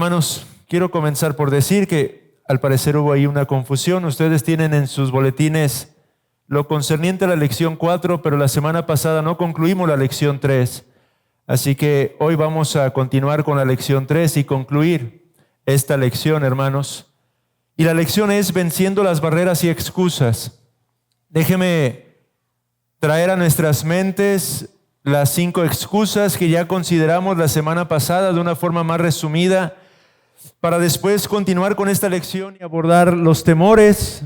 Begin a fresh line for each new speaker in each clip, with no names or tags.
Hermanos, quiero comenzar por decir que al parecer hubo ahí una confusión. Ustedes tienen en sus boletines lo concerniente a la lección 4, pero la semana pasada no concluimos la lección 3. Así que hoy vamos a continuar con la lección 3 y concluir esta lección, hermanos. Y la lección es venciendo las barreras y excusas. Déjeme traer a nuestras mentes las 5 excusas que ya consideramos la semana pasada de una forma más resumida, para después continuar con esta lección y abordar los temores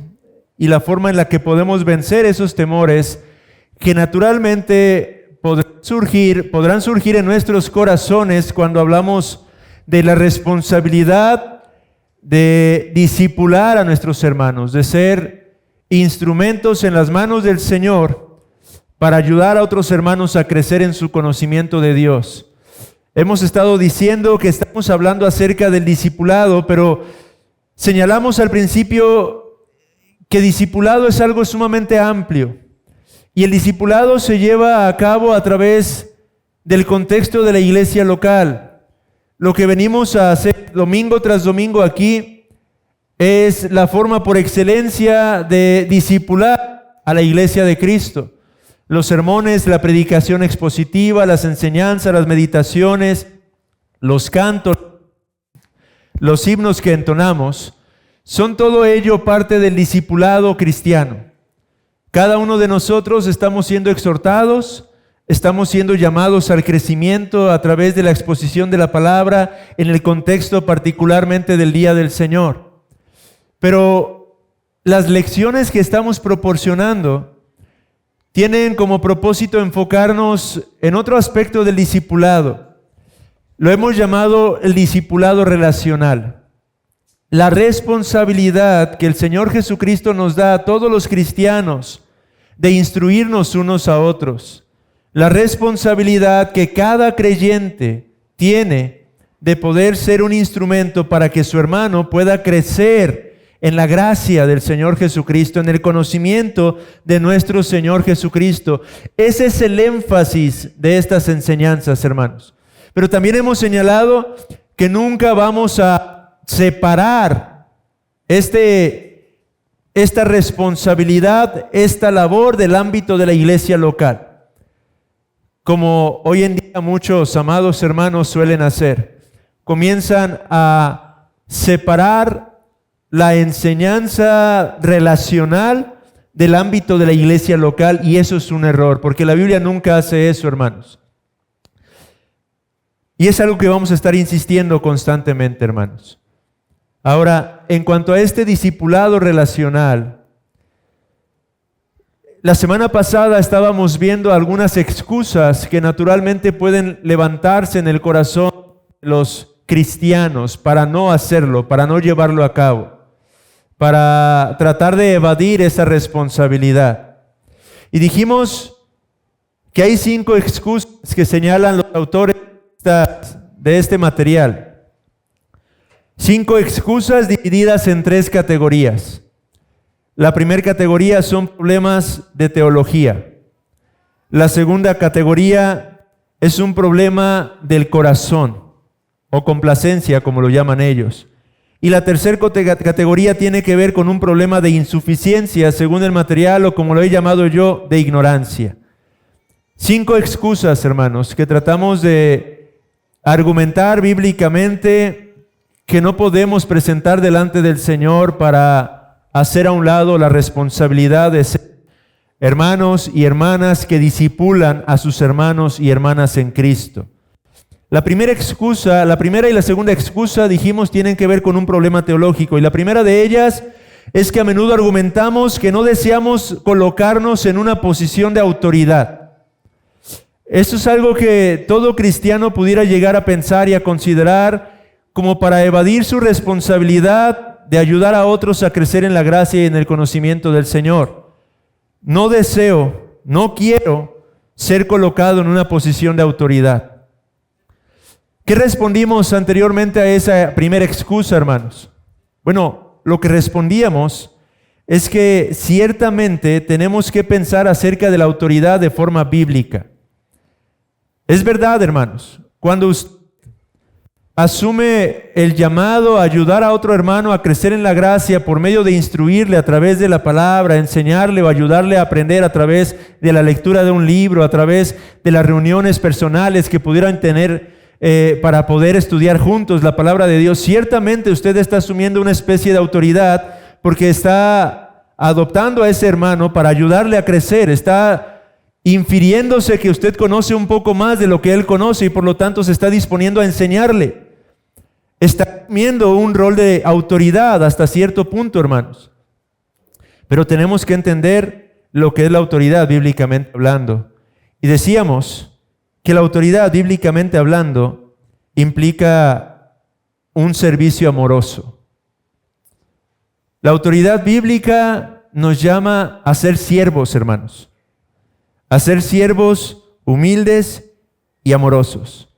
y la forma en la que podemos vencer esos temores que naturalmente podrán surgir en nuestros corazones cuando hablamos de la responsabilidad de discipular a nuestros hermanos, de ser instrumentos en las manos del Señor para ayudar a otros hermanos a crecer en su conocimiento de Dios. Hemos estado diciendo que estamos hablando acerca del discipulado, pero señalamos al principio que discipulado es algo sumamente amplio. Y el discipulado se lleva a cabo a través del contexto de la iglesia local. Lo que venimos a hacer domingo tras domingo aquí es la forma por excelencia de discipular a la iglesia de Cristo. Los sermones, la predicación expositiva, las enseñanzas, las meditaciones, los cantos, los himnos que entonamos, son todo ello parte del discipulado cristiano. Cada uno de nosotros estamos siendo exhortados, estamos siendo llamados al crecimiento a través de la exposición de la palabra en el contexto particularmente del Día del Señor. Pero las lecciones que estamos proporcionando tienen como propósito enfocarnos en otro aspecto del discipulado. Lo hemos llamado el discipulado relacional. La responsabilidad que el Señor Jesucristo nos da a todos los cristianos de instruirnos unos a otros. La responsabilidad que cada creyente tiene de poder ser un instrumento para que su hermano pueda crecer en la gracia del Señor Jesucristo, en el conocimiento de nuestro Señor Jesucristo. Ese es el énfasis de estas enseñanzas, hermanos. Pero también hemos señalado que nunca vamos a separar esta responsabilidad, esta labor del ámbito de la iglesia local, como hoy en día muchos amados hermanos suelen hacer. Comienzan a separar la enseñanza relacional del ámbito de la iglesia local, y eso es un error, porque la Biblia nunca hace eso, hermanos. Y es algo que vamos a estar insistiendo constantemente, hermanos. Ahora, en cuanto a este discipulado relacional, la semana pasada estábamos viendo algunas excusas que naturalmente pueden levantarse en el corazón de los cristianos para no hacerlo, para no llevarlo a cabo, para tratar de evadir esa responsabilidad. Y dijimos que hay 5 excusas que señalan los autores de este material. 5 excusas divididas en 3 categorías. La primera categoría son problemas de teología. La segunda categoría es un problema del corazón o complacencia, como lo llaman ellos. Y la tercera categoría tiene que ver con un problema de insuficiencia, según el material, o como lo he llamado yo, de ignorancia. 5 excusas, hermanos, que tratamos de argumentar bíblicamente que no podemos presentar delante del Señor para hacer a un lado la responsabilidad de ser hermanos y hermanas que discipulan a sus hermanos y hermanas en Cristo. La primera y la segunda excusa, dijimos, tienen que ver con un problema teológico. Y la primera de ellas es que a menudo argumentamos que no deseamos colocarnos en una posición de autoridad. Esto es algo que todo cristiano pudiera llegar a pensar y a considerar como para evadir su responsabilidad de ayudar a otros a crecer en la gracia y en el conocimiento del Señor. No quiero ser colocado en una posición de autoridad. ¿Qué respondimos anteriormente a esa primera excusa, hermanos? Bueno, lo que respondíamos es que ciertamente tenemos que pensar acerca de la autoridad de forma bíblica. Es verdad, hermanos, cuando asume el llamado a ayudar a otro hermano a crecer en la gracia por medio de instruirle a través de la palabra, enseñarle o ayudarle a aprender a través de la lectura de un libro, a través de las reuniones personales que pudieran tener para poder estudiar juntos la palabra de Dios, ciertamente usted está asumiendo una especie de autoridad porque está adoptando a ese hermano para ayudarle a crecer, está infiriéndose que usted conoce un poco más de lo que él conoce y por lo tanto se está disponiendo a enseñarle. Está asumiendo un rol de autoridad hasta cierto punto, hermanos. Pero tenemos que entender lo que es la autoridad bíblicamente hablando. Y decíamos que la autoridad bíblicamente hablando implica un servicio amoroso. La autoridad bíblica nos llama a ser siervos, hermanos. A ser siervos humildes y amorosos.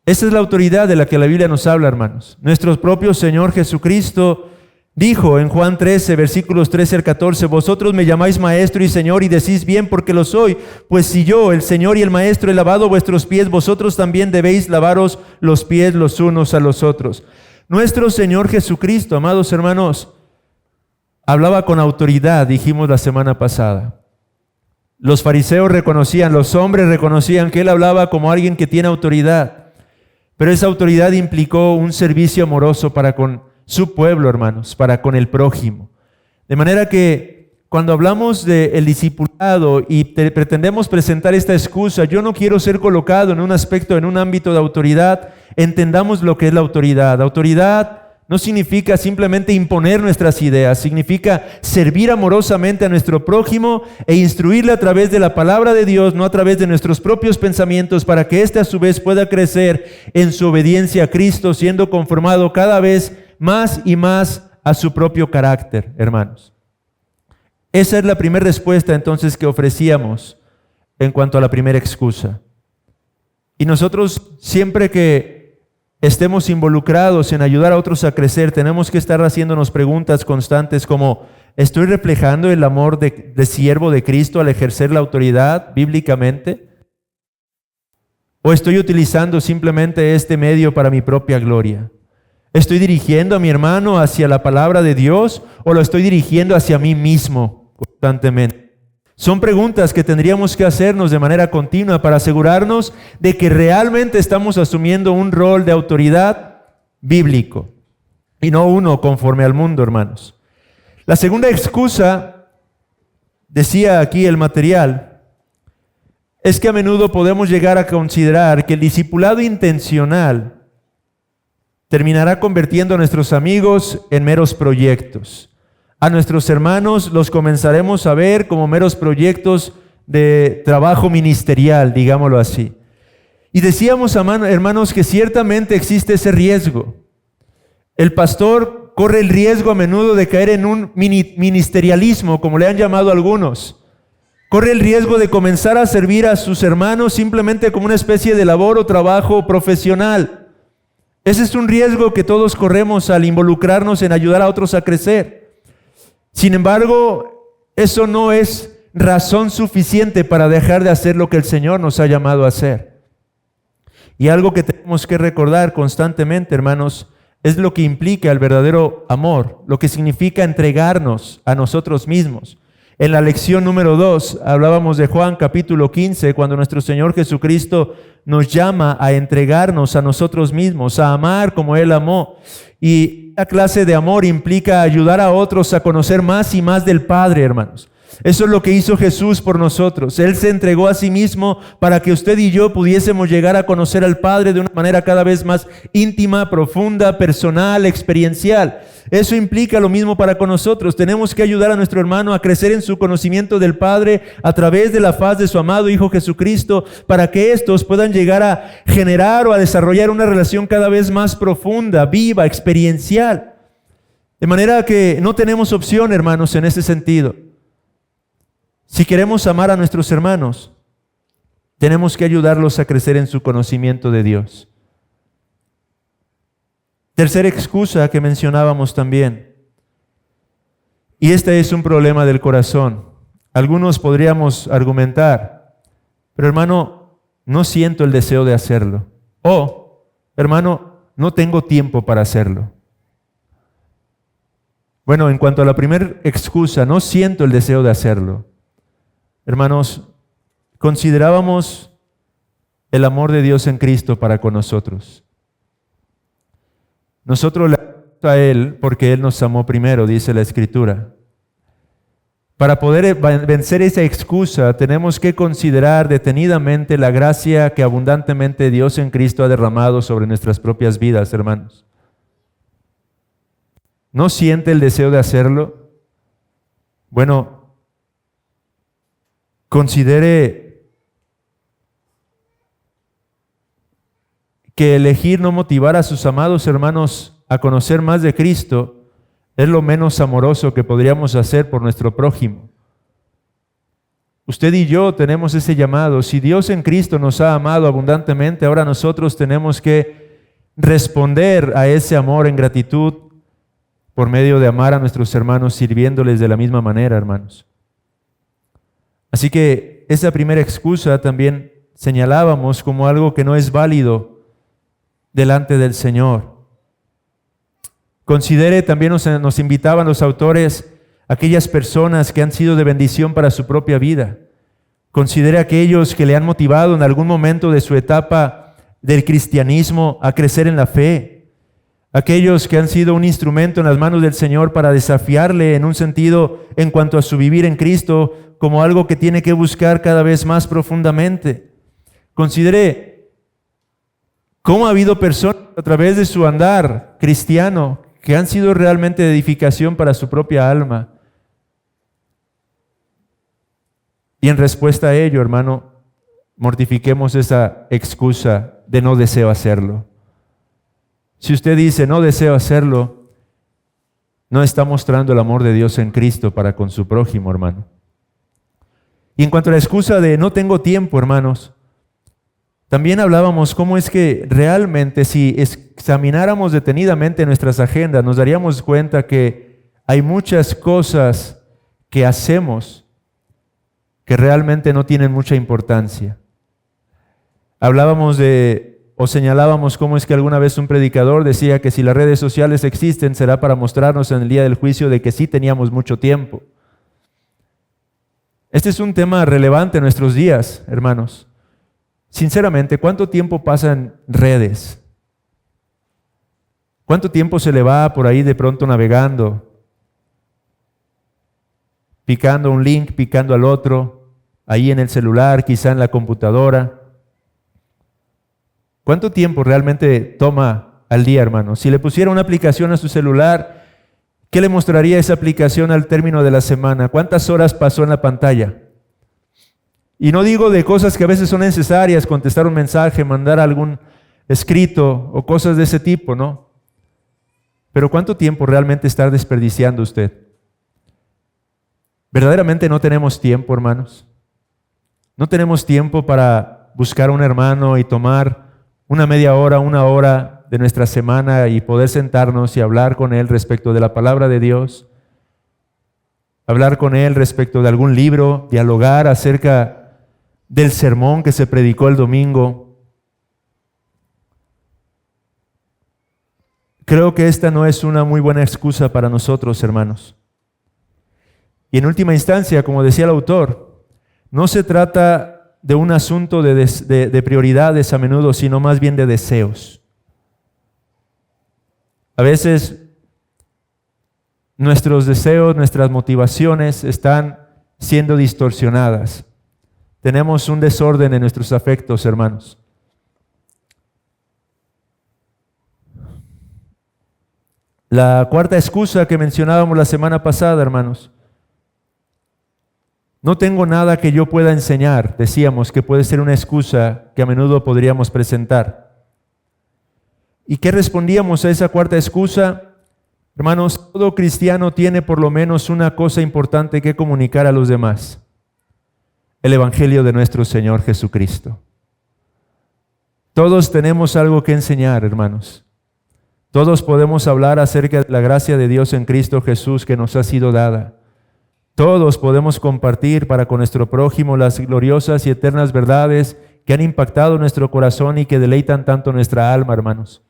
Esa es la autoridad de la que la Biblia nos habla, hermanos. Nuestro propio Señor Jesucristo dijo en Juan 13, versículos 13 al 14, vosotros me llamáis maestro y Señor y decís bien porque lo soy, pues si yo, el Señor y el maestro, he lavado vuestros pies, vosotros también debéis lavaros los pies los unos a los otros. Nuestro Señor Jesucristo, amados hermanos, hablaba con autoridad, dijimos la semana pasada. Los fariseos reconocían, los hombres reconocían que Él hablaba como alguien que tiene autoridad. Pero esa autoridad implicó un servicio amoroso para con su pueblo, hermanos, para con el prójimo. De manera que cuando hablamos del discipulado y pretendemos presentar esta excusa, yo no quiero ser colocado en un aspecto, en un ámbito de autoridad, entendamos lo que es la autoridad. Autoridad no significa simplemente imponer nuestras ideas, significa servir amorosamente a nuestro prójimo e instruirle a través de la palabra de Dios, no a través de nuestros propios pensamientos, para que éste a su vez pueda crecer en su obediencia a Cristo, siendo conformado cada vez más y más a su propio carácter, hermanos. Esa es la primera respuesta entonces que ofrecíamos en cuanto a la primera excusa. Y nosotros siempre que estemos involucrados en ayudar a otros a crecer, tenemos que estar haciéndonos preguntas constantes como, ¿estoy reflejando el amor de siervo de Cristo al ejercer la autoridad bíblicamente? ¿O estoy utilizando simplemente este medio para mi propia gloria? ¿Estoy dirigiendo a mi hermano hacia la palabra de Dios o lo estoy dirigiendo hacia mí mismo constantemente? Son preguntas que tendríamos que hacernos de manera continua para asegurarnos de que realmente estamos asumiendo un rol de autoridad bíblico y no uno conforme al mundo, hermanos. La segunda excusa, decía aquí el material, es que a menudo podemos llegar a considerar que el discipulado intencional terminará convirtiendo a nuestros amigos en meros proyectos. A nuestros hermanos los comenzaremos a ver como meros proyectos de trabajo ministerial, digámoslo así. Y decíamos, hermanos, que ciertamente existe ese riesgo. El pastor corre el riesgo a menudo de caer en un ministerialismo, como le han llamado algunos. Corre el riesgo de comenzar a servir a sus hermanos simplemente como una especie de labor o trabajo profesional. Ese es un riesgo que todos corremos al involucrarnos en ayudar a otros a crecer. Sin embargo, eso no es razón suficiente para dejar de hacer lo que el Señor nos ha llamado a hacer. Y algo que tenemos que recordar constantemente, hermanos, es lo que implica el verdadero amor, lo que significa entregarnos a nosotros mismos. En la lección número 2 hablábamos de Juan capítulo 15, cuando nuestro Señor Jesucristo nos llama a entregarnos a nosotros mismos, a amar como Él amó. Y esta clase de amor implica ayudar a otros a conocer más y más del Padre, hermanos. Eso es lo que hizo Jesús por nosotros. Él se entregó a sí mismo para que usted y yo pudiésemos llegar a conocer al Padre de una manera cada vez más íntima, profunda, personal, experiencial. Eso implica lo mismo para con nosotros. Tenemos que ayudar a nuestro hermano a crecer en su conocimiento del Padre a través de la faz de su amado Hijo Jesucristo, para que estos puedan llegar a generar o a desarrollar una relación cada vez más profunda, viva, experiencial. De manera que no tenemos opción, hermanos, en ese sentido. Si queremos amar a nuestros hermanos, tenemos que ayudarlos a crecer en su conocimiento de Dios. Tercera excusa que mencionábamos también, y este es un problema del corazón. Algunos podríamos argumentar, pero hermano, no siento el deseo de hacerlo. O, hermano, no tengo tiempo para hacerlo. Bueno, en cuanto a la primera excusa, no siento el deseo de hacerlo. Hermanos, considerábamos el amor de Dios en Cristo para con nosotros. Nosotros le amamos a Él porque Él nos amó primero, dice la Escritura. Para poder vencer esa excusa, tenemos que considerar detenidamente la gracia que abundantemente Dios en Cristo ha derramado sobre nuestras propias vidas, hermanos. ¿No siente el deseo de hacerlo? Bueno, considere que elegir no motivar a sus amados hermanos a conocer más de Cristo es lo menos amoroso que podríamos hacer por nuestro prójimo. Usted y yo tenemos ese llamado. Si Dios en Cristo nos ha amado abundantemente, ahora nosotros tenemos que responder a ese amor en gratitud por medio de amar a nuestros hermanos, sirviéndoles de la misma manera, hermanos. Así que esa primera excusa también señalábamos como algo que no es válido delante del Señor. Considere, también nos invitaban los autores, aquellas personas que han sido de bendición para su propia vida. Considere aquellos que le han motivado en algún momento de su etapa del cristianismo a crecer en la fe. Aquellos que han sido un instrumento en las manos del Señor para desafiarle en un sentido en cuanto a su vivir en Cristo como algo que tiene que buscar cada vez más profundamente. Considere cómo ha habido personas a través de su andar cristiano que han sido realmente de edificación para su propia alma. Y en respuesta a ello, hermano, mortifiquemos esa excusa de no deseo hacerlo. Si usted dice no deseo hacerlo, no está mostrando el amor de Dios en Cristo para con su prójimo, hermano. Y en cuanto a la excusa de no tengo tiempo, hermanos, también hablábamos cómo es que realmente si examináramos detenidamente nuestras agendas, nos daríamos cuenta que hay muchas cosas que hacemos que realmente no tienen mucha importancia. Hablábamos o señalábamos cómo es que alguna vez un predicador decía que si las redes sociales existen será para mostrarnos en el día del juicio de que sí teníamos mucho tiempo. Este es un tema relevante en nuestros días, hermanos. Sinceramente, ¿cuánto tiempo pasa en redes? ¿Cuánto tiempo se le va por ahí de pronto navegando? Picando un link, picando al otro, ahí en el celular, quizá en la computadora. ¿Cuánto tiempo realmente toma al día, hermano? Si le pusiera una aplicación a su celular, ¿qué le mostraría esa aplicación al término de la semana? ¿Cuántas horas pasó en la pantalla? Y no digo de cosas que a veces son necesarias, contestar un mensaje, mandar algún escrito o cosas de ese tipo, ¿no? Pero ¿cuánto tiempo realmente está desperdiciando usted? ¿Verdaderamente no tenemos tiempo, hermanos? ¿No tenemos tiempo para buscar a un hermano y tomar una media hora, una hora de nuestra semana y poder sentarnos y hablar con él respecto de la palabra de Dios? Hablar con él respecto de algún libro, dialogar acerca del sermón que se predicó el domingo. Creo que esta no es una muy buena excusa para nosotros, hermanos. Y en última instancia, como decía el autor, no se trata de un asunto de prioridades a menudo, sino más bien de deseos. A veces nuestros deseos, nuestras motivaciones están siendo distorsionadas. Tenemos un desorden en nuestros afectos, hermanos. La cuarta excusa que mencionábamos la semana pasada, hermanos. No tengo nada que yo pueda enseñar, decíamos que puede ser una excusa que a menudo podríamos presentar. ¿Y qué respondíamos a esa cuarta excusa? Hermanos, todo cristiano tiene por lo menos una cosa importante que comunicar a los demás: el Evangelio de nuestro Señor Jesucristo. Todos tenemos algo que enseñar, hermanos. Todos podemos hablar acerca de la gracia de Dios en Cristo Jesús que nos ha sido dada. Todos podemos compartir para con nuestro prójimo las gloriosas y eternas verdades que han impactado nuestro corazón y que deleitan tanto nuestra alma, hermanos.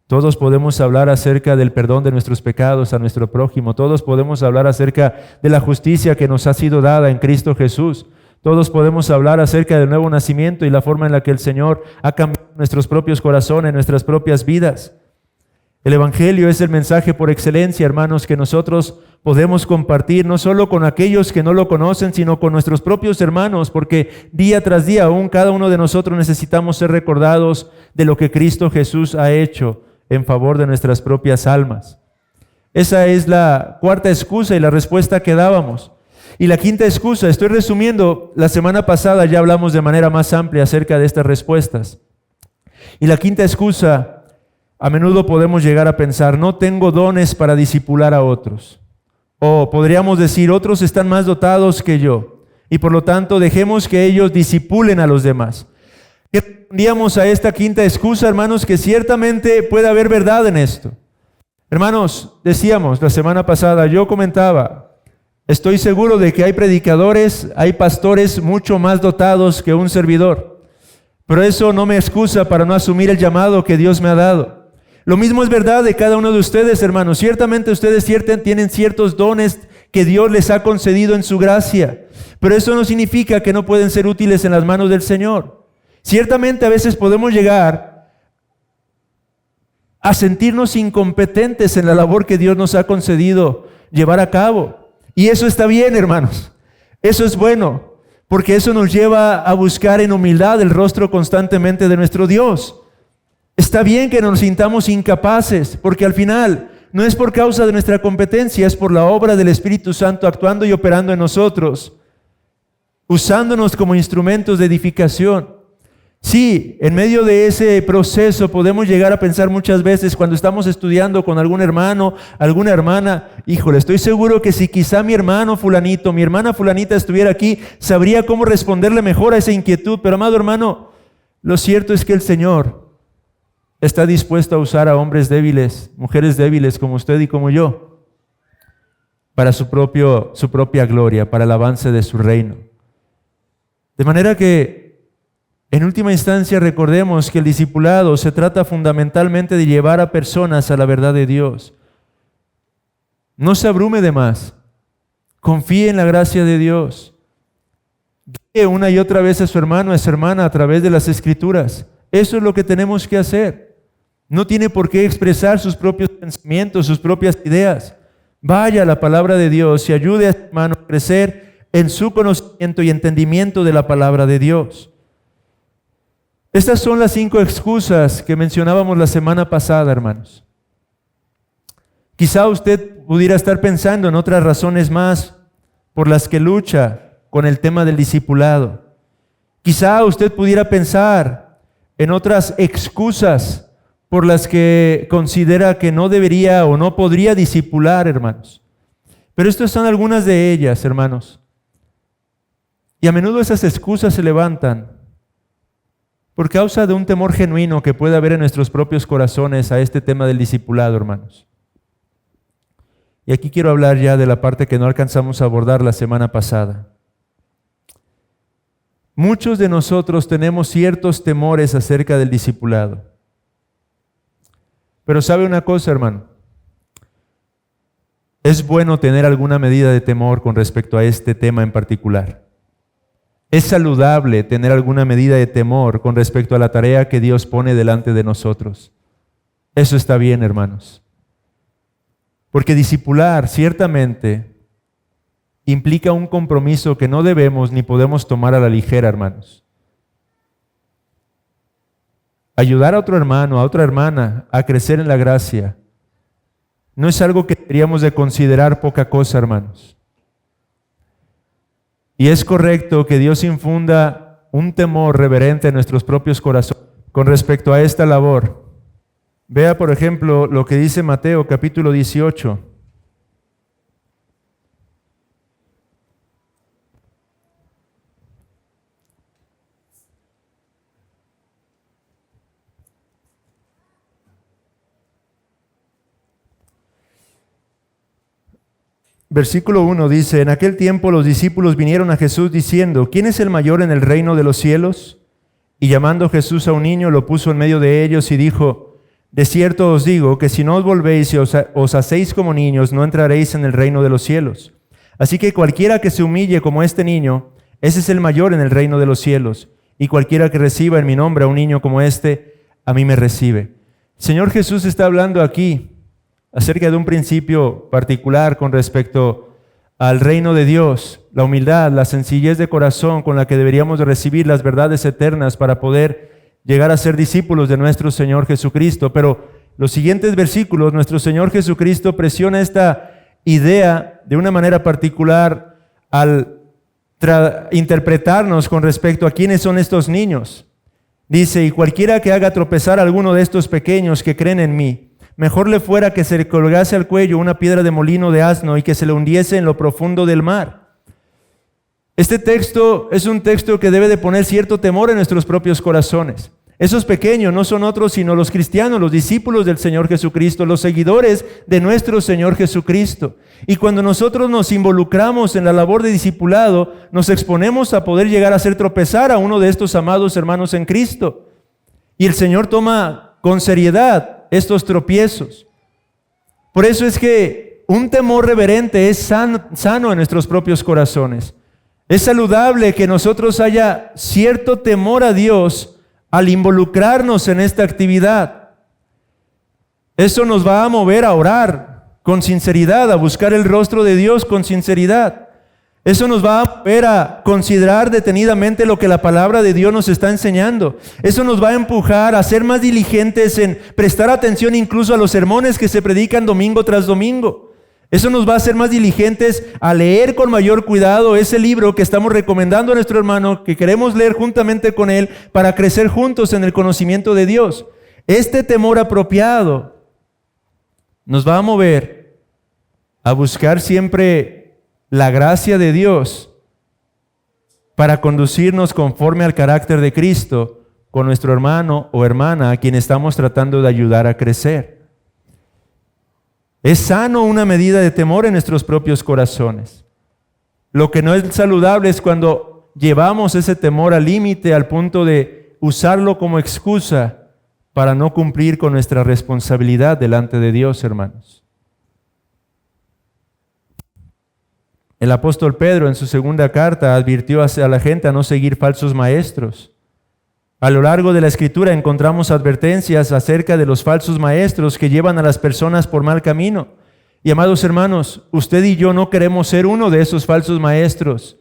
Todos podemos hablar acerca del perdón de nuestros pecados a nuestro prójimo. Todos podemos hablar acerca de la justicia que nos ha sido dada en Cristo Jesús. Todos podemos hablar acerca del nuevo nacimiento y la forma en la que el Señor ha cambiado nuestros propios corazones, nuestras propias vidas. El Evangelio es el mensaje por excelencia, hermanos, que nosotros podemos compartir no solo con aquellos que no lo conocen, sino con nuestros propios hermanos, porque día tras día aún cada uno de nosotros necesitamos ser recordados de lo que Cristo Jesús ha hecho en favor de nuestras propias almas. Esa es la cuarta excusa y la respuesta que dábamos. Y la quinta excusa, estoy resumiendo, la semana pasada ya hablamos de manera más amplia acerca de estas respuestas. Y la quinta excusa, a menudo podemos llegar a pensar, no tengo dones para discipular a otros. O podríamos decir, otros están más dotados que yo, y por lo tanto dejemos que ellos discipulen a los demás. ¿Qué respondíamos a esta quinta excusa, hermanos? Que ciertamente puede haber verdad en esto. Hermanos, decíamos la semana pasada, yo comentaba, estoy seguro de que hay predicadores, hay pastores mucho más dotados que un servidor, pero eso no me excusa para no asumir el llamado que Dios me ha dado. Lo mismo es verdad de cada uno de ustedes, hermanos. Ciertamente ustedes tienen ciertos dones que Dios les ha concedido en su gracia, pero eso no significa que no pueden ser útiles en las manos del Señor. Ciertamente a veces podemos llegar a sentirnos incompetentes en la labor que Dios nos ha concedido llevar a cabo. Y eso está bien, hermanos. Eso es bueno, porque eso nos lleva a buscar en humildad el rostro constantemente de nuestro Dios. Está bien que nos sintamos incapaces, porque al final no es por causa de nuestra competencia, es por la obra del Espíritu Santo actuando y operando en nosotros, usándonos como instrumentos de edificación. Sí, en medio de ese proceso podemos llegar a pensar muchas veces cuando estamos estudiando con algún hermano, alguna hermana, híjole, estoy seguro que si quizá mi hermano fulanito, mi hermana fulanita estuviera aquí, sabría cómo responderle mejor a esa inquietud. Pero amado hermano, lo cierto es que el Señor está dispuesto a usar a hombres débiles, mujeres débiles como usted y como yo, para su propia gloria, para el avance de su reino. De manera que en última instancia, recordemos que el discipulado se trata fundamentalmente de llevar a personas a la verdad de Dios. No se abrume de más. Confíe en la gracia de Dios. Guíe una y otra vez a su hermano, a su hermana a través de las Escrituras. Eso es lo que tenemos que hacer. No tiene por qué expresar sus propios pensamientos, sus propias ideas. Vaya a la palabra de Dios y ayude a su hermano a crecer en su conocimiento y entendimiento de la palabra de Dios. Estas son las 5 excusas que mencionábamos la semana pasada, hermanos. Quizá usted pudiera estar pensando en otras razones más por las que lucha con el tema del discipulado. Quizá usted pudiera pensar en otras excusas por las que considera que no debería o no podría discipular, hermanos. Pero estas son algunas de ellas, hermanos. Y a menudo esas excusas se levantan por causa de un temor genuino que puede haber en nuestros propios corazones a este tema del discipulado, hermanos. Y aquí quiero hablar ya de la parte que no alcanzamos a abordar la semana pasada. Muchos de nosotros tenemos ciertos temores acerca del discipulado. Pero ¿sabe una cosa, hermano? Es bueno tener alguna medida de temor con respecto a este tema en particular. Es saludable tener alguna medida de temor con respecto a la tarea que Dios pone delante de nosotros. Eso está bien, hermanos. Porque discipular ciertamente implica un compromiso que no debemos ni podemos tomar a la ligera, hermanos. Ayudar a otro hermano, a otra hermana a crecer en la gracia no es algo que deberíamos de considerar poca cosa, hermanos. Y es correcto que Dios infunda un temor reverente en nuestros propios corazones con respecto a esta labor. Vea, por ejemplo, lo que dice Mateo capítulo 18. Versículo 1 dice, en aquel tiempo los discípulos vinieron a Jesús diciendo, ¿quién es el mayor en el reino de los cielos? Y llamando Jesús a un niño, lo puso en medio de ellos y dijo, De cierto os digo que si no os volvéis y os hacéis como niños, no entraréis en el reino de los cielos. Así que cualquiera que se humille como este niño, ese es el mayor en el reino de los cielos. Y cualquiera que reciba en mi nombre a un niño como este, a mí me recibe. El Señor Jesús está hablando aquí acerca de un principio particular con respecto al reino de Dios, la humildad, la sencillez de corazón con la que deberíamos recibir las verdades eternas para poder llegar a ser discípulos de nuestro Señor Jesucristo. Pero los siguientes versículos, nuestro Señor Jesucristo presiona esta idea de una manera particular al interpretarnos con respecto a quiénes son estos niños. Dice, y cualquiera que haga tropezar a alguno de estos pequeños que creen en mí, mejor le fuera que se le colgase al cuello una piedra de molino de asno y que se le hundiese en lo profundo del mar. Este texto es un texto que debe de poner cierto temor en nuestros propios corazones. Esos pequeños no son otros sino los cristianos, los discípulos del Señor Jesucristo, los seguidores de nuestro Señor Jesucristo. Y cuando nosotros nos involucramos en la labor de discipulado, nos exponemos a poder llegar a hacer tropezar a uno de estos amados hermanos en Cristo. Y el Señor toma con seriedad estos tropiezos. Por eso es que un temor reverente es sano en nuestros propios corazones. Es saludable que nosotros haya cierto temor a Dios al involucrarnos en esta actividad. Eso nos va a mover a orar con sinceridad, a buscar el rostro de Dios con sinceridad. Eso nos va a mover a considerar detenidamente lo que la palabra de Dios nos está enseñando. Eso nos va a empujar a ser más diligentes en prestar atención incluso a los sermones que se predican domingo tras domingo. Eso nos va a hacer más diligentes a leer con mayor cuidado ese libro que estamos recomendando a nuestro hermano, que queremos leer juntamente con él para crecer juntos en el conocimiento de Dios. Este temor apropiado nos va a mover a buscar siempre la gracia de Dios para conducirnos conforme al carácter de Cristo con nuestro hermano o hermana a quien estamos tratando de ayudar a crecer. Es sano una medida de temor en nuestros propios corazones. Lo que no es saludable es cuando llevamos ese temor al límite, al punto de usarlo como excusa para no cumplir con nuestra responsabilidad delante de Dios, hermanos. El apóstol Pedro en su segunda carta advirtió a la gente a no seguir falsos maestros. A lo largo de la Escritura encontramos advertencias acerca de los falsos maestros que llevan a las personas por mal camino. Y amados hermanos, usted y yo no queremos ser uno de esos falsos maestros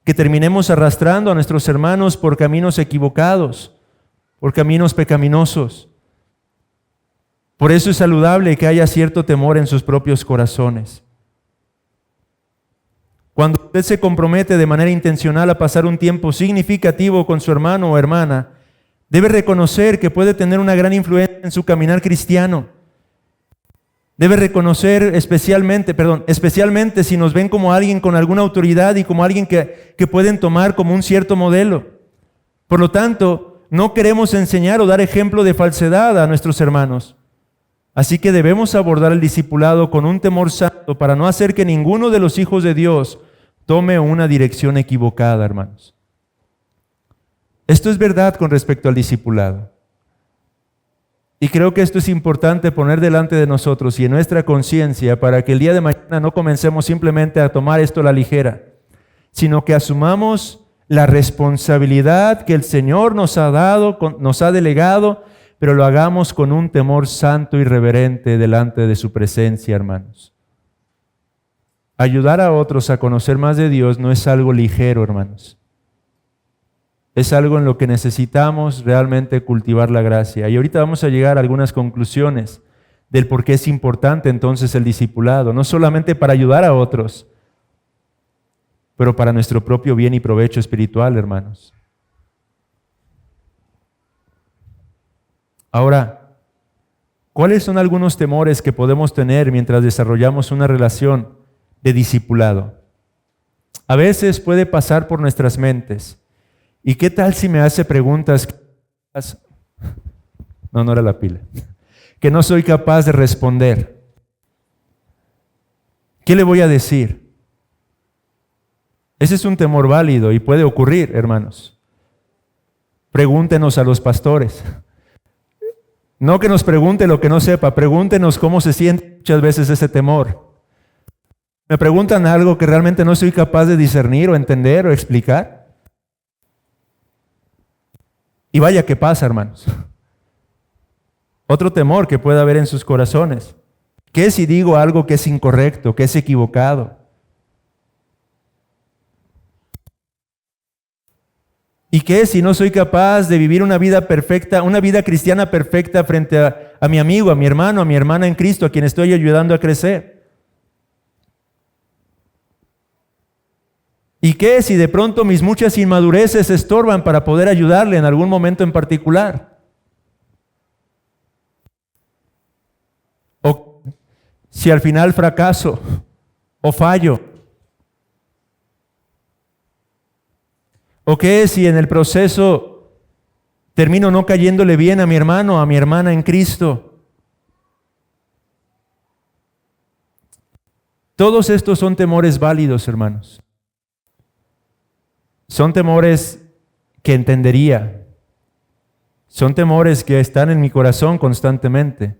que terminemos arrastrando a nuestros hermanos por caminos equivocados, por caminos pecaminosos. Por eso es saludable que haya cierto temor en sus propios corazones. Cuando usted se compromete de manera intencional a pasar un tiempo significativo con su hermano o hermana, debe reconocer que puede tener una gran influencia en su caminar cristiano. Debe reconocer especialmente si nos ven como alguien con alguna autoridad y como alguien que pueden tomar como un cierto modelo. Por lo tanto, no queremos enseñar o dar ejemplo de falsedad a nuestros hermanos. Así que debemos abordar el discipulado con un temor santo para no hacer que ninguno de los hijos de Dios tome una dirección equivocada, hermanos. Esto es verdad con respecto al discipulado. Y creo que esto es importante poner delante de nosotros y en nuestra conciencia para que el día de mañana no comencemos simplemente a tomar esto a la ligera, sino que asumamos la responsabilidad que el Señor nos ha dado, nos ha delegado, pero lo hagamos con un temor santo y reverente delante de su presencia, hermanos. Ayudar a otros a conocer más de Dios no es algo ligero, hermanos. Es algo en lo que necesitamos realmente cultivar la gracia. Y ahorita vamos a llegar a algunas conclusiones del por qué es importante entonces el discipulado, no solamente para ayudar a otros, pero para nuestro propio bien y provecho espiritual, hermanos. Ahora, ¿cuáles son algunos temores que podemos tener mientras desarrollamos una relación de discipulado? A veces puede pasar por nuestras mentes. ¿Y qué tal si me hace preguntas? No era la pila. Que no soy capaz de responder. ¿Qué le voy a decir? Ese es un temor válido y puede ocurrir, hermanos. Pregúntenos a los pastores. No que nos pregunte lo que no sepa, pregúntenos cómo se siente muchas veces ese temor. Me preguntan algo que realmente no soy capaz de discernir o entender o explicar. Y vaya que pasa, hermanos. Otro temor que puede haber en sus corazones. ¿Qué si digo algo que es incorrecto, que es equivocado? ¿Y qué si no soy capaz de vivir una vida perfecta, una vida cristiana perfecta frente a mi amigo, a mi hermano, a mi hermana en Cristo, a quien estoy ayudando a crecer? ¿Y qué si de pronto mis muchas inmadureces estorban para poder ayudarle en algún momento en particular? ¿O si al final fracaso o fallo? ¿O qué si en el proceso termino no cayéndole bien a mi hermano, a mi hermana en Cristo? Todos estos son temores válidos, hermanos. Son temores que entendería. Son temores que están en mi corazón constantemente.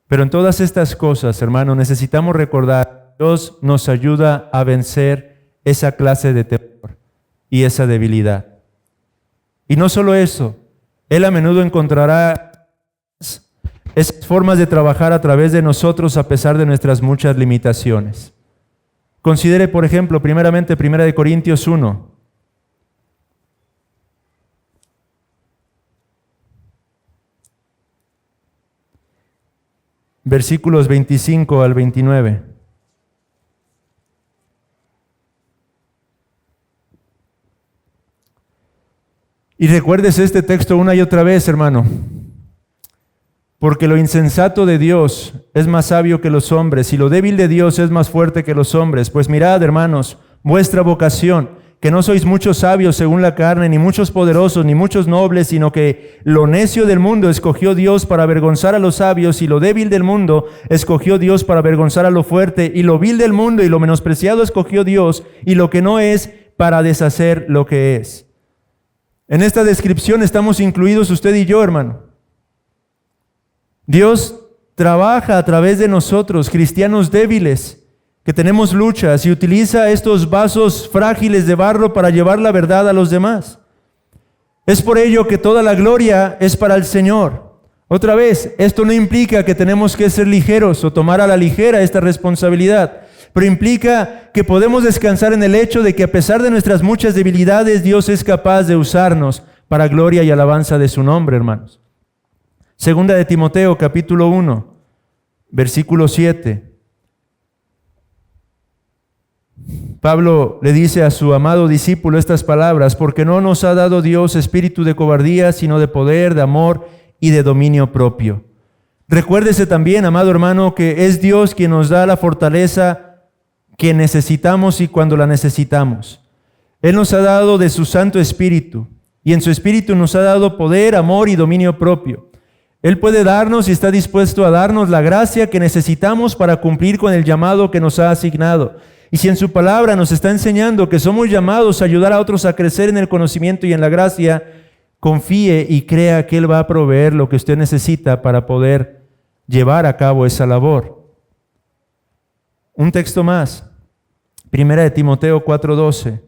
Pero en todas estas cosas, hermanos, necesitamos recordar que Dios nos ayuda a vencer esa clase de temor y esa debilidad. Y no solo eso, Él a menudo encontrará esas formas de trabajar a través de nosotros a pesar de nuestras muchas limitaciones. Considere, por ejemplo, primeramente 1 Corintios 1. Versículos 25 al 29. Y recuérdese este texto una y otra vez, hermano. Porque lo insensato de Dios es más sabio que los hombres, y lo débil de Dios es más fuerte que los hombres. Pues mirad, hermanos, vuestra vocación, que no sois muchos sabios según la carne, ni muchos poderosos, ni muchos nobles, sino que lo necio del mundo escogió Dios para avergonzar a los sabios, y lo débil del mundo escogió Dios para avergonzar a lo fuerte, y lo vil del mundo y lo menospreciado escogió Dios, y lo que no es, para deshacer lo que es. En esta descripción estamos incluidos usted y yo, hermano. Dios trabaja a través de nosotros, cristianos débiles, que tenemos luchas, y utiliza estos vasos frágiles de barro para llevar la verdad a los demás. Es por ello que toda la gloria es para el Señor. Otra vez, esto no implica que tenemos que ser ligeros o tomar a la ligera esta responsabilidad, pero implica que podemos descansar en el hecho de que a pesar de nuestras muchas debilidades, Dios es capaz de usarnos para gloria y alabanza de su nombre, hermanos. Segunda de Timoteo, capítulo 1, versículo 7. Pablo le dice a su amado discípulo estas palabras: porque no nos ha dado Dios espíritu de cobardía, sino de poder, de amor y de dominio propio. Recuérdese también, amado hermano, que es Dios quien nos da la fortaleza que necesitamos y cuando la necesitamos. Él nos ha dado de su Santo Espíritu, y en su Espíritu nos ha dado poder, amor y dominio propio. Él puede darnos y está dispuesto a darnos la gracia que necesitamos para cumplir con el llamado que nos ha asignado. Y si en su palabra nos está enseñando que somos llamados a ayudar a otros a crecer en el conocimiento y en la gracia, confíe y crea que Él va a proveer lo que usted necesita para poder llevar a cabo esa labor. Un texto más, 1 de Timoteo 4:12.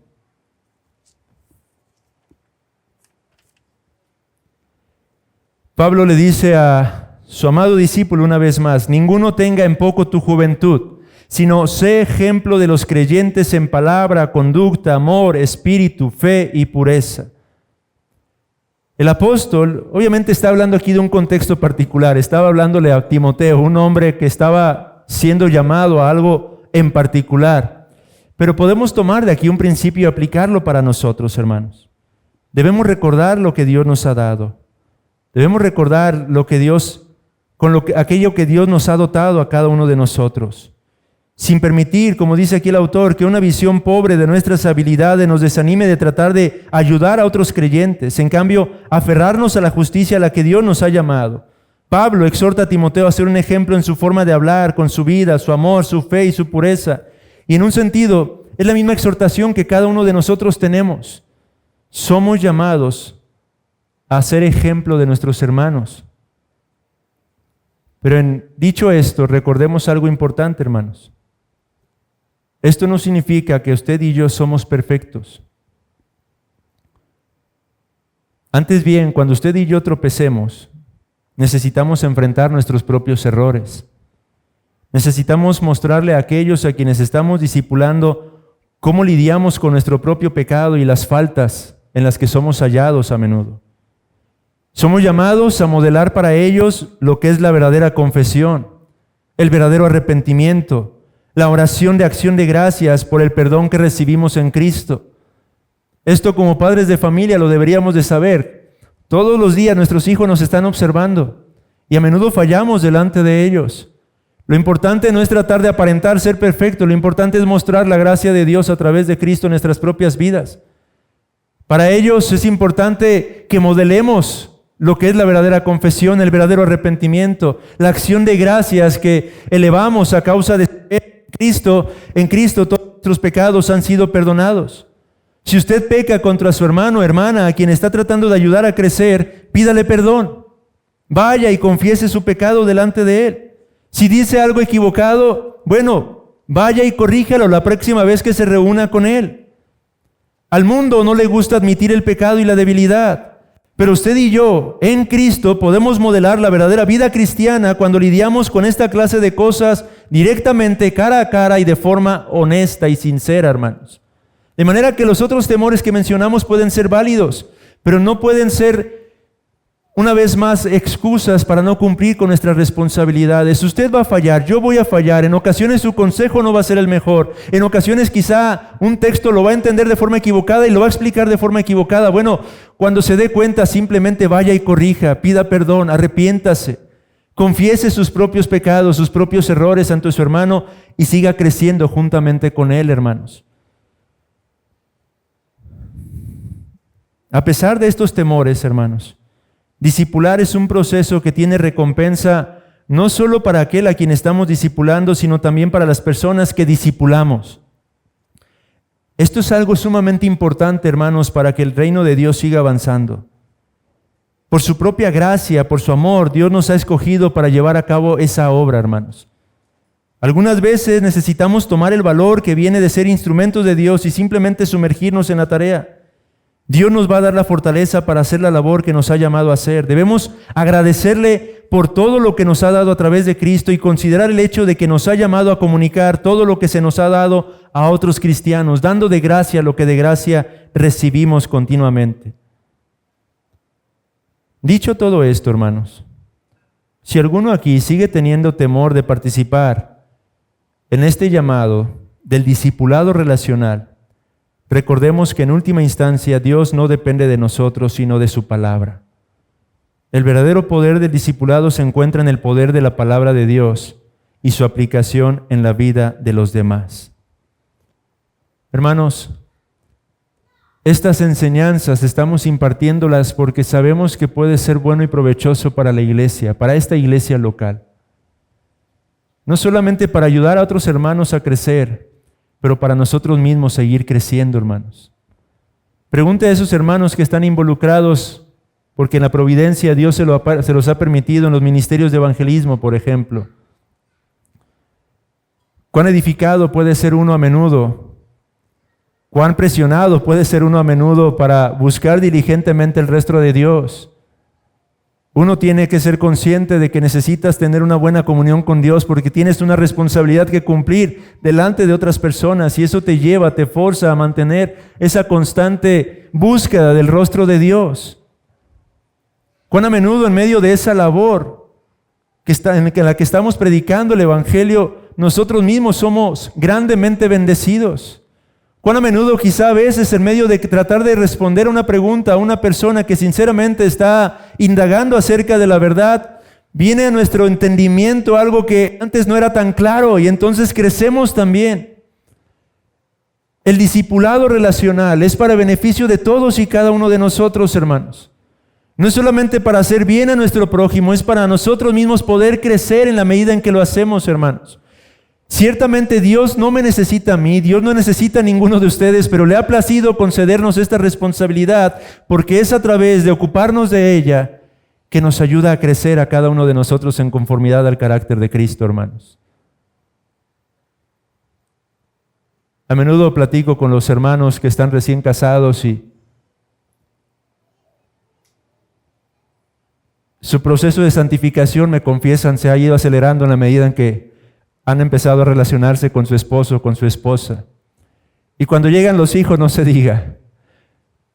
Pablo le dice a su amado discípulo una vez más: ninguno tenga en poco tu juventud, sino sé ejemplo de los creyentes en palabra, conducta, amor, espíritu, fe y pureza. El apóstol obviamente está hablando aquí de un contexto particular. Estaba hablándole a Timoteo, un hombre que estaba siendo llamado a algo en particular. Pero podemos tomar de aquí un principio y aplicarlo para nosotros, hermanos. Debemos recordar lo que Dios nos ha dado. Debemos recordar aquello que Dios nos ha dotado a cada uno de nosotros. Sin permitir, como dice aquí el autor, que una visión pobre de nuestras habilidades nos desanime de tratar de ayudar a otros creyentes. En cambio, aferrarnos a la justicia a la que Dios nos ha llamado. Pablo exhorta a Timoteo a ser un ejemplo en su forma de hablar, con su vida, su amor, su fe y su pureza. Y en un sentido, es la misma exhortación que cada uno de nosotros tenemos. Somos llamados a ser ejemplo de nuestros hermanos. Pero dicho esto, recordemos algo importante, hermanos. Esto no significa que usted y yo somos perfectos. Antes bien, cuando usted y yo tropecemos, necesitamos enfrentar nuestros propios errores. Necesitamos mostrarle a aquellos a quienes estamos discipulando cómo lidiamos con nuestro propio pecado y las faltas en las que somos hallados a menudo. Somos llamados a modelar para ellos lo que es la verdadera confesión, el verdadero arrepentimiento, la oración de acción de gracias por el perdón que recibimos en Cristo. Esto como padres de familia lo deberíamos de saber. Todos los días nuestros hijos nos están observando y a menudo fallamos delante de ellos. Lo importante no es tratar de aparentar ser perfecto, lo importante es mostrar la gracia de Dios a través de Cristo en nuestras propias vidas. Para ellos es importante que modelemos lo que es la verdadera confesión, el verdadero arrepentimiento, la acción de gracias que elevamos a causa de Cristo. En Cristo todos nuestros pecados han sido perdonados. Si usted peca contra su hermano o hermana a quien está tratando de ayudar a crecer, pídale perdón. Vaya y confiese su pecado delante de él. Si dice algo equivocado, bueno, vaya y corríjalo la próxima vez que se reúna con él. Al mundo no le gusta admitir el pecado y la debilidad, pero usted y yo, en Cristo, podemos modelar la verdadera vida cristiana cuando lidiamos con esta clase de cosas directamente, cara a cara y de forma honesta y sincera, hermanos. De manera que los otros temores que mencionamos pueden ser válidos, pero no pueden ser, una vez más, excusas para no cumplir con nuestras responsabilidades. Usted va a fallar, yo voy a fallar. En ocasiones su consejo no va a ser el mejor. En ocasiones quizá un texto lo va a entender de forma equivocada y lo va a explicar de forma equivocada. Bueno, cuando se dé cuenta, simplemente vaya y corrija, pida perdón, arrepiéntase. Confiese sus propios pecados, sus propios errores ante su hermano y siga creciendo juntamente con él, hermanos. A pesar de estos temores, hermanos, discipular es un proceso que tiene recompensa no solo para aquel a quien estamos discipulando, sino también para las personas que discipulamos. Esto es algo sumamente importante, hermanos, para que el reino de Dios siga avanzando. Por su propia gracia, por su amor, Dios nos ha escogido para llevar a cabo esa obra, hermanos. Algunas veces necesitamos tomar el valor que viene de ser instrumentos de Dios y simplemente sumergirnos en la tarea. Dios nos va a dar la fortaleza para hacer la labor que nos ha llamado a hacer. Debemos agradecerle por todo lo que nos ha dado a través de Cristo y considerar el hecho de que nos ha llamado a comunicar todo lo que se nos ha dado a otros cristianos, dando de gracia lo que de gracia recibimos continuamente. Dicho todo esto, hermanos, si alguno aquí sigue teniendo temor de participar en este llamado del discipulado relacional, recordemos que en última instancia Dios no depende de nosotros, sino de su palabra. El verdadero poder del discipulado se encuentra en el poder de la palabra de Dios y su aplicación en la vida de los demás. Hermanos, estas enseñanzas estamos impartiéndolas porque sabemos que puede ser bueno y provechoso para la iglesia, para esta iglesia local. No solamente para ayudar a otros hermanos a crecer, pero para nosotros mismos seguir creciendo, hermanos. Pregunte a esos hermanos que están involucrados, porque en la providencia Dios se los ha permitido en los ministerios de evangelismo, por ejemplo. ¿Cuán edificado puede ser uno a menudo? ¿Cuán presionado puede ser uno a menudo para buscar diligentemente el rostro de Dios? Uno tiene que ser consciente de que necesitas tener una buena comunión con Dios porque tienes una responsabilidad que cumplir delante de otras personas y eso te lleva, te forza a mantener esa constante búsqueda del rostro de Dios. Cuán a menudo en medio de esa labor en la que estamos predicando el Evangelio, nosotros mismos somos grandemente bendecidos. Cuán a menudo quizá a veces en medio de tratar de responder a una pregunta a una persona que sinceramente está indagando acerca de la verdad, viene a nuestro entendimiento algo que antes no era tan claro y entonces crecemos también. El discipulado relacional es para beneficio de todos y cada uno de nosotros, hermanos. No es solamente para hacer bien a nuestro prójimo, es para nosotros mismos poder crecer en la medida en que lo hacemos, hermanos. Ciertamente Dios no me necesita a mí, Dios no necesita a ninguno de ustedes, pero le ha placido concedernos esta responsabilidad porque es a través de ocuparnos de ella que nos ayuda a crecer a cada uno de nosotros en conformidad al carácter de Cristo, hermanos. A menudo platico con los hermanos que están recién casados y su proceso de santificación, me confiesan, se ha ido acelerando en la medida en que han empezado a relacionarse con su esposo o con su esposa. Y cuando llegan los hijos, no se diga.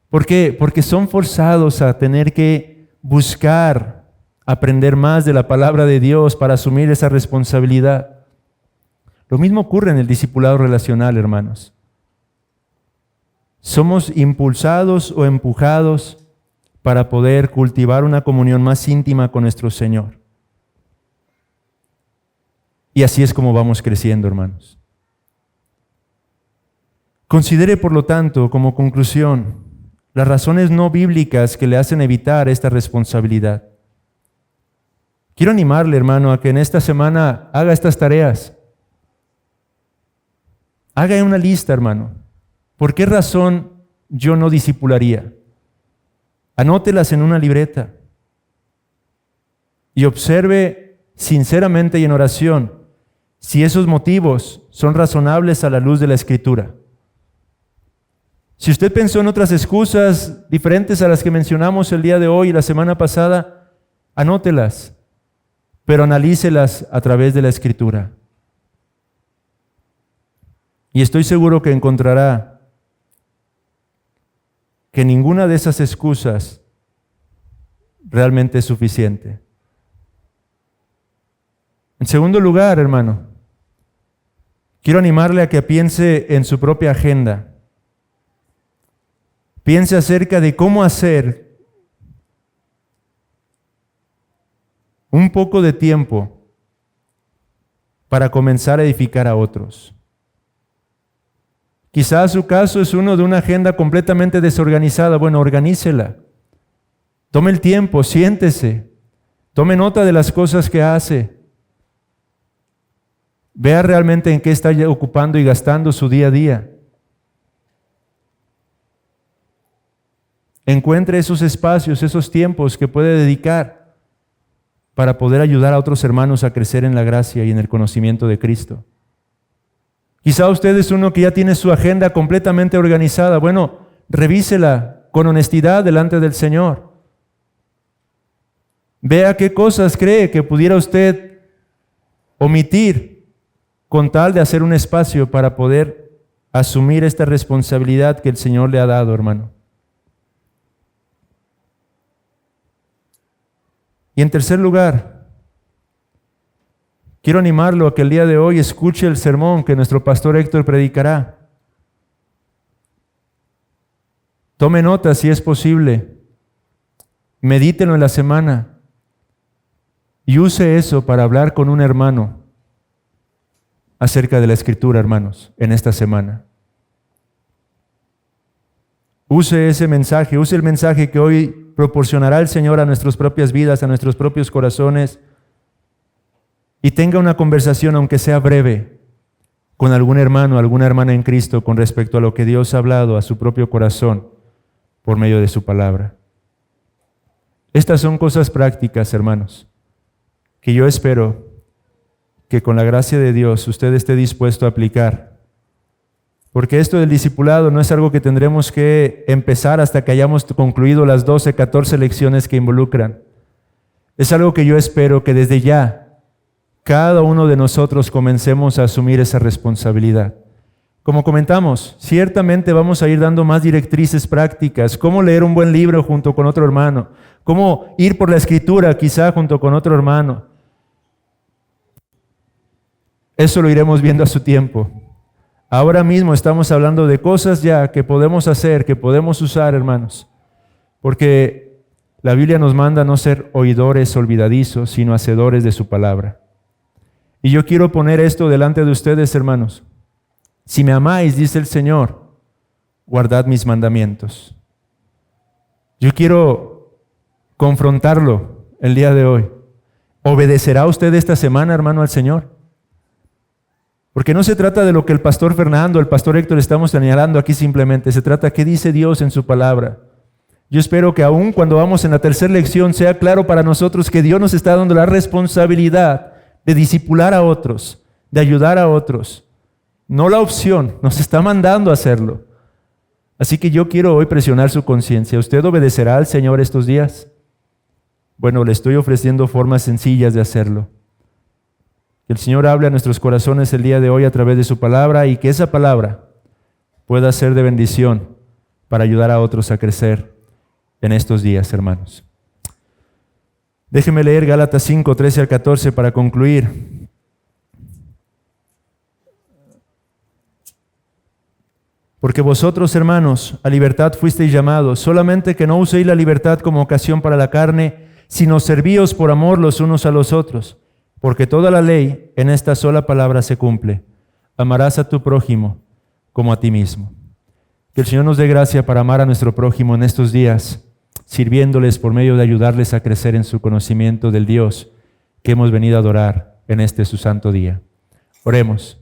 ¿Por qué? Porque son forzados a tener que buscar aprender más de la palabra de Dios para asumir esa responsabilidad. Lo mismo ocurre en el discipulado relacional, hermanos. Somos impulsados o empujados para poder cultivar una comunión más íntima con nuestro Señor. Y así es como vamos creciendo, hermanos. Considere, por lo tanto, como conclusión, las razones no bíblicas que le hacen evitar esta responsabilidad. Quiero animarle, hermano, a que en esta semana haga estas tareas. Haga una lista, hermano. ¿Por qué razón yo no discipularía? Anótelas en una libreta y observe sinceramente y en oración si esos motivos son razonables a la luz de la Escritura. Si usted pensó en otras excusas diferentes a las que mencionamos el día de hoy y la semana pasada, anótelas, pero analícelas a través de la Escritura. Y estoy seguro que encontrará que ninguna de esas excusas realmente es suficiente. En segundo lugar, hermano, quiero animarle a que piense en su propia agenda. Piense acerca de cómo hacer un poco de tiempo para comenzar a edificar a otros. Quizás su caso es uno de una agenda completamente desorganizada. Bueno, organícela. Tome el tiempo, siéntese. Tome nota de las cosas que hace. Vea realmente en qué está ocupando y gastando su día a día. Encuentre esos espacios, esos tiempos que puede dedicar para poder ayudar a otros hermanos a crecer en la gracia y en el conocimiento de Cristo. Quizá usted es uno que ya tiene su agenda completamente organizada. Bueno, revísela con honestidad delante del Señor. Vea qué cosas cree que pudiera usted omitir con tal de hacer un espacio para poder asumir esta responsabilidad que el Señor le ha dado, hermano. Y en tercer lugar, quiero animarlo a que el día de hoy escuche el sermón que nuestro pastor Héctor predicará. Tome nota si es posible. Medítelo en la semana. Y use eso para hablar con un hermano acerca de la Escritura, hermanos, en esta semana. Use ese mensaje, use el mensaje que hoy proporcionará el Señor a nuestras propias vidas, a nuestros propios corazones. Y tenga una conversación, aunque sea breve, con algún hermano, alguna hermana en Cristo con respecto a lo que Dios ha hablado a su propio corazón por medio de su palabra. Estas son cosas prácticas, hermanos, que yo espero que con la gracia de Dios usted esté dispuesto a aplicar. Porque esto del discipulado no es algo que tendremos que empezar hasta que hayamos concluido las 12, 14 lecciones que involucran. Es algo que yo espero que desde ya cada uno de nosotros comencemos a asumir esa responsabilidad. Como comentamos, ciertamente vamos a ir dando más directrices prácticas, cómo leer un buen libro junto con otro hermano, cómo ir por la Escritura quizá junto con otro hermano. Eso lo iremos viendo a su tiempo. Ahora mismo estamos hablando de cosas ya que podemos hacer, que podemos usar, hermanos, porque la Biblia nos manda no ser oidores olvidadizos, sino hacedores de su palabra. Y yo quiero poner esto delante de ustedes, hermanos. Si me amáis, dice el Señor, guardad mis mandamientos. Yo quiero confrontarlo el día de hoy. ¿Obedecerá usted esta semana, hermano, al Señor? Porque no se trata de lo que el pastor Fernando, el pastor Héctor estamos señalando aquí simplemente, se trata de qué dice Dios en su palabra. Yo espero que aún cuando vamos en la tercera lección sea claro para nosotros que Dios nos está dando la responsabilidad de discipular a otros, de ayudar a otros. No la opción, nos está mandando a hacerlo. Así que yo quiero hoy presionar su conciencia. ¿Usted obedecerá al Señor estos días? Bueno, le estoy ofreciendo formas sencillas de hacerlo. Que el Señor hable a nuestros corazones el día de hoy a través de su palabra y que esa palabra pueda ser de bendición para ayudar a otros a crecer en estos días, hermanos. Déjeme leer Gálatas 5, 13 al 14 para concluir. Porque vosotros, hermanos, a libertad fuisteis llamados, solamente que no uséis la libertad como ocasión para la carne, sino servíos por amor los unos a los otros. Porque toda la ley en esta sola palabra se cumple: amarás a tu prójimo como a ti mismo. Que el Señor nos dé gracia para amar a nuestro prójimo en estos días, sirviéndoles por medio de ayudarles a crecer en su conocimiento del Dios que hemos venido a adorar en este su santo día. Oremos.